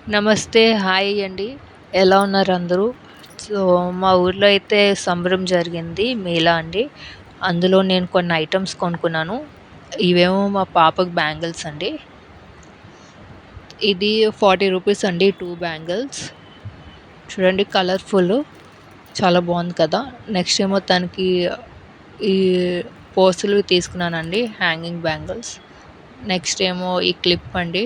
నమస్తే. హాయ్ అండి. ఎలా ఉన్నారు అందరూ? సో, మా ఊర్లో అయితే సంబరం జరిగింది. మేళా అండి. అందులో నేను కొన్ని ఐటెమ్స్ కొనుక్కున్నాను. ఇవేమో మా పాపకి బ్యాంగిల్స్ అండి. ఇది రూ. 40 అండి 2 బ్యాంగిల్స్. చూడండి కలర్‌ఫుల్ చాలా బావుంది కదా! నెక్స్ట్ ఏమో తనకి ఈ పోసులువి తీసుకున్నానండి హ్యాంగింగ్ బ్యాంగిల్స్. నెక్స్ట్ ఏమో ఈ క్లిప్ అండి.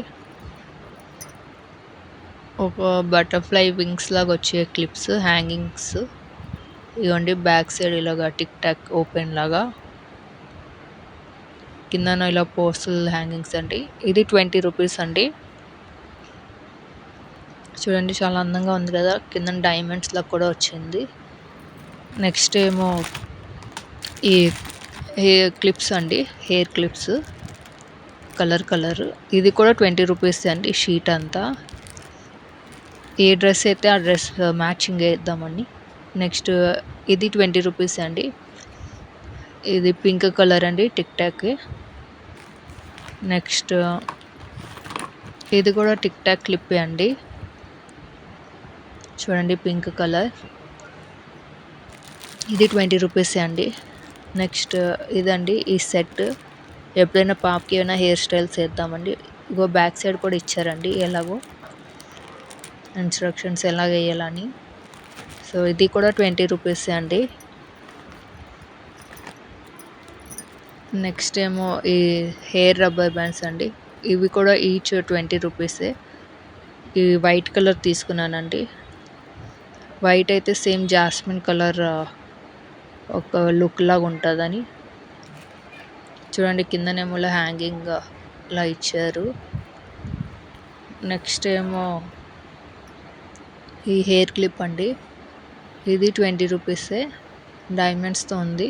ఒక బటర్‌ఫ్లై వింగ్స్ లాగా వచ్చే క్లిప్స్, హ్యాంగింగ్స్. ఇగోండి బ్యాక్ సైడ్ ఇలాగా టిక్ టాక్ ఓపెన్ లాగా. కిందన ఇలా పోస్టల్ హ్యాంగింగ్స్ అండి. ఇది రూ. 20 అండి. చూడండి చాలా అందంగా ఉంది కదా! కిందన డైమండ్స్ లాగా కూడా వచ్చింది. నెక్స్ట్ ఏమో ఈ హెయిర్ క్లిప్స్ అండి. Hair clips colour. ఇది కూడా రూ. 20 అండి షీట్ అంతా. ఏ డ్రెస్ అయితే ఆ డ్రెస్ మ్యాచింగ్ ఏద్దామని. నెక్స్ట్ ఇది రూ. 20 అండి. ఇది పింక్ కలర్ అండి టిక్ టాక్. నెక్స్ట్ ఇది కూడా టిక్ టాక్ క్లిప్పే అండి. చూడండి పింక్ కలర్. ఇది రూ. 20 అండి. నెక్స్ట్ ఇదండి ఈ సెట్. ఎప్పుడైనా పాపకి ఏమైనా హెయిర్ స్టైల్స్ ఏద్దామండి. ఇగో బ్యాక్ సైడ్ కూడా ఇచ్చారండి ఎలాగో ఇన్‌స్ట్రక్షన్స్ ఎలాగేయాలని. సో, ఇది కూడా రూ. 20 అండి. నెక్స్ట్ ఏమో ఈ హెయిర్ రబ్బర్ బ్యాండ్స్ అండి. ఇవి కూడా ఈచ్ రూ. 20. ఈ వైట్ కలర్ తీసుకున్నానండి. వైట్ అయితే సేమ్ జాస్మిన్ కలర్ ఒక లుక్ లాగా ఉంటదని. చూడండి కిందనేమో ఇలా హ్యాంగింగ్ ఇలా ఇచ్చారు. నెక్స్ట్ ఏమో ఈ హెయిర్ క్లిప్ అండి. ఇది రూ. 20 డైమండ్స్‌తో ఉంది.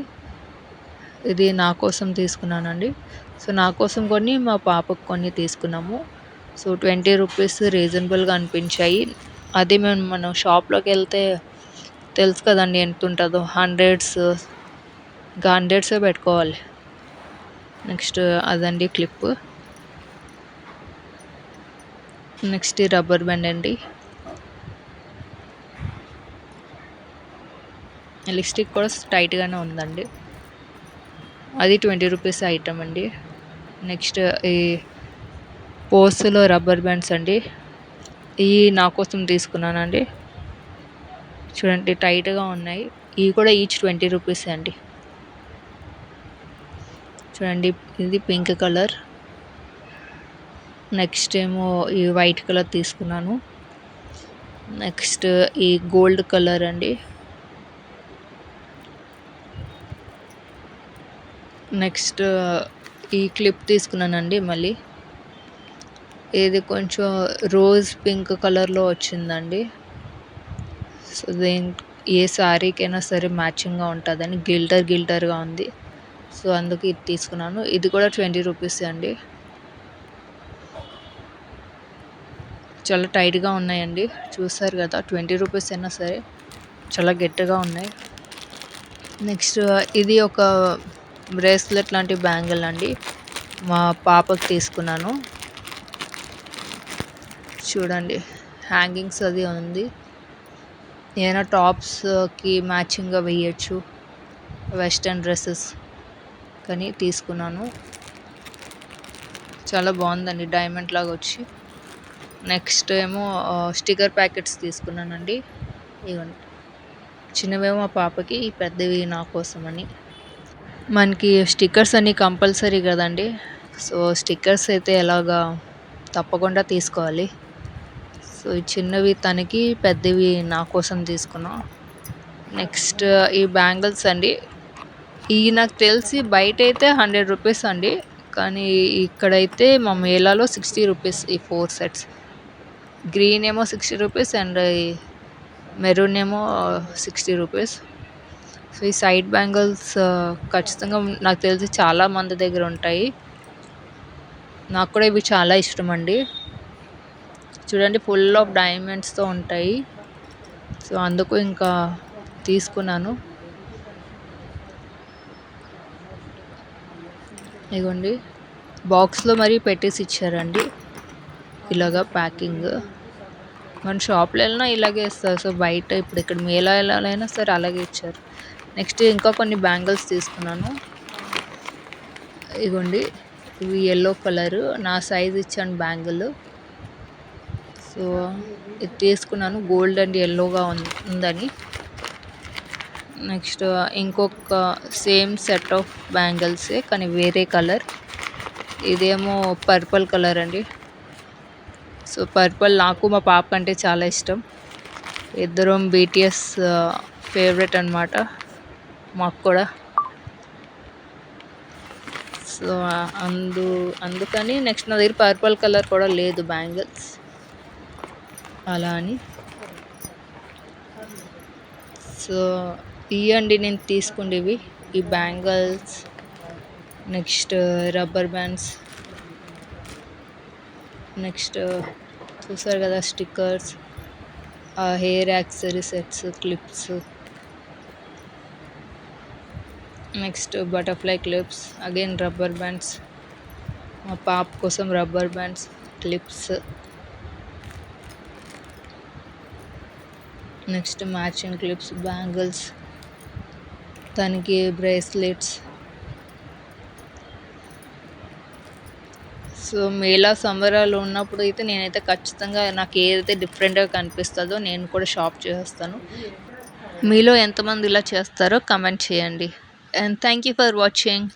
ఇది నా కోసం తీసుకున్నానండి. సో, నా కోసం కొన్ని, మా పాపకు కొన్ని తీసుకున్నాము. సో, రూ. 20 రీజనబుల్‌గా అనిపించాయి. అదే మనం షాప్‌లోకెళ్తే తెలుసు కదండీ ఎంతుంటదో. ఇంకా హండ్రెడ్సే పెట్టుకోవాలి. నెక్స్ట్ అదండి క్లిప్. నెక్స్ట్ ఈ రబ్బర్ బ్యాండ్ అండి. లిప్‌స్టిక్ కూడా టైట్‌గానే ఉందండి. అది రూ. 20 ఐటమ్ అండి. నెక్స్ట్ ఈ పోస్‌లో రబ్బర్ బ్యాండ్స్ అండి. ఇయి నా కోసం తీసుకున్నానండి. చూడండి టైట్‌గా ఉన్నాయి. ఇవి కూడా ఈచ్ రూ. 20 అండి. చూడండి ఇది పింక్ కలర్. నెక్స్ట్ ఏమో ఈ వైట్ కలర్ తీసుకున్నాను. నెక్స్ట్ ఈ గోల్డ్ కలర్ అండి. నెక్స్ట్ ఈ క్లిప్ తీసుకున్నానండి మళ్ళీ. ఇది కొంచెం రోజ్ పింక్ కలర్‌లో వచ్చిందండి. సో, ఏ శారీకైనా సరే మ్యాచింగ్‌గా ఉంటదని గిల్టర్‌గా ఉంది. సో, అందుకు ఇది తీసుకున్నాను. ఇది కూడా రూ. 20 అండి. చాలా టైట్‌గా ఉన్నాయండి. చూసారు కదా! రూ. 20 అయినా సరే చాలా గట్టిగా ఉన్నాయి. నెక్స్ట్ ఇది ఒక బ్రేస్లెట్ లాంటి బ్యాంగిల్ అండి. మా పాపకి తీసుకున్నాను. చూడండి హ్యాంగింగ్స్ అది ఉంది. ఏదైనా టాప్స్‌కి మ్యాచింగ్‌గా వేయొచ్చు. వెస్టర్న్ డ్రెసెస్ కానీ తీసుకున్నాను. చాలా బాగుందండి డైమండ్ లాగా వచ్చి. నెక్స్ట్ ఏమో స్టిక్కర్ ప్యాకెట్స్ తీసుకున్నానండి. ఇవ్వండి. చిన్నవేమో మా పాపకి, పెద్దవి నా కోసమని. మనకి స్టిక్కర్స్ అన్నీ కంపల్సరీ కదండి. సో, స్టిక్కర్స్ అయితే ఎలాగా తప్పకుండా తీసుకోవాలి. సో, ఈ చిన్నవి తనకి, పెద్దవి నా కోసం తీసుకున్నా. నెక్స్ట్ ఈ బ్యాంగిల్స్ అండి. ఇయి నాకు తెలిసి బయటైతే రూ. 100 అండి. కానీ ఇక్కడైతే మా మేళాలో రూ. 60 ఈ 4 సెట్స్. గ్రీన్ ఏమో రూ. 60 అండ్ ఈ మెరూన్ ఏమో రూ. 60. సో, ఈ సైడ్ బ్యాంగిల్స్ ఖచ్చితంగా నాకు తెలిసి చాలా మంది దగ్గర ఉంటాయి. నాకు కూడా ఇవి చాలా ఇష్టమండి. చూడండి ఫుల్ ఆఫ్ డైమండ్స్‌తో ఉంటాయి. సో, అందుకు ఇంకా తీసుకున్నాను. ఇగోండి బాక్స్‌లో మరి పెట్టేసి ఇచ్చారండి. ఇలాగా ప్యాకింగ్. మన షాప్‌లో ఎళ్ళినా ఇలాగే ఇస్తారు. సో, బయట ఇప్పుడు ఇక్కడ మేళాలైనా సరే అలాగే ఇచ్చారు. నెక్స్ట్ ఇంకా కొన్ని బ్యాంగిల్స్ తీసుకున్నాను. ఇగోండి ఇవి యెల్లో కలరు. నా సైజ్ ఇచ్చాను బ్యాంగిల్. సో, ఇది తీసుకున్నాను గోల్డ్ అండ్ యెల్లోగా ఉందని. నెక్స్ట్ ఇంకొక సేమ్ సెట్ ఆఫ్ బ్యాంగిల్సే కానీ వేరే కలర్. ఇదేమో పర్పుల్ కలర్ అండి. సో, పర్పుల్ నాకు మా పాపకంటే చాలా ఇష్టం. ఇద్దరం బీటీఎస్ ఫేవరెట్ అనమాట మాకు కూడా. సో, అందుకని నెక్స్ట్ నా దగ్గర పర్పుల్ కలర్ కూడా లేదు బ్యాంగిల్స్. అలా అని. సో, ఇయ్యండి నేను తీసుకుండేవి. ఈ bangles, next rubber bands, next చూసారు కదా stickers, hair accessory sets, clips, next butterfly clips, again rubber bands, మా పాప కోసం rubber bands, clips, next matching clips, bangles, దానికి బ్రేస్లెట్స్. సో, మేళా సంబరాలు ఉన్నప్పుడు అయితే నేనైతే ఖచ్చితంగా నాకు ఏదైతే డిఫరెంట్‌గా కనిపిస్తుందో నేను కూడా షాప్ చేసేస్తాను. మీలో ఎంతమంది ఇలా చేస్తారో కామెంట్ చేయండి. And thank you for watching.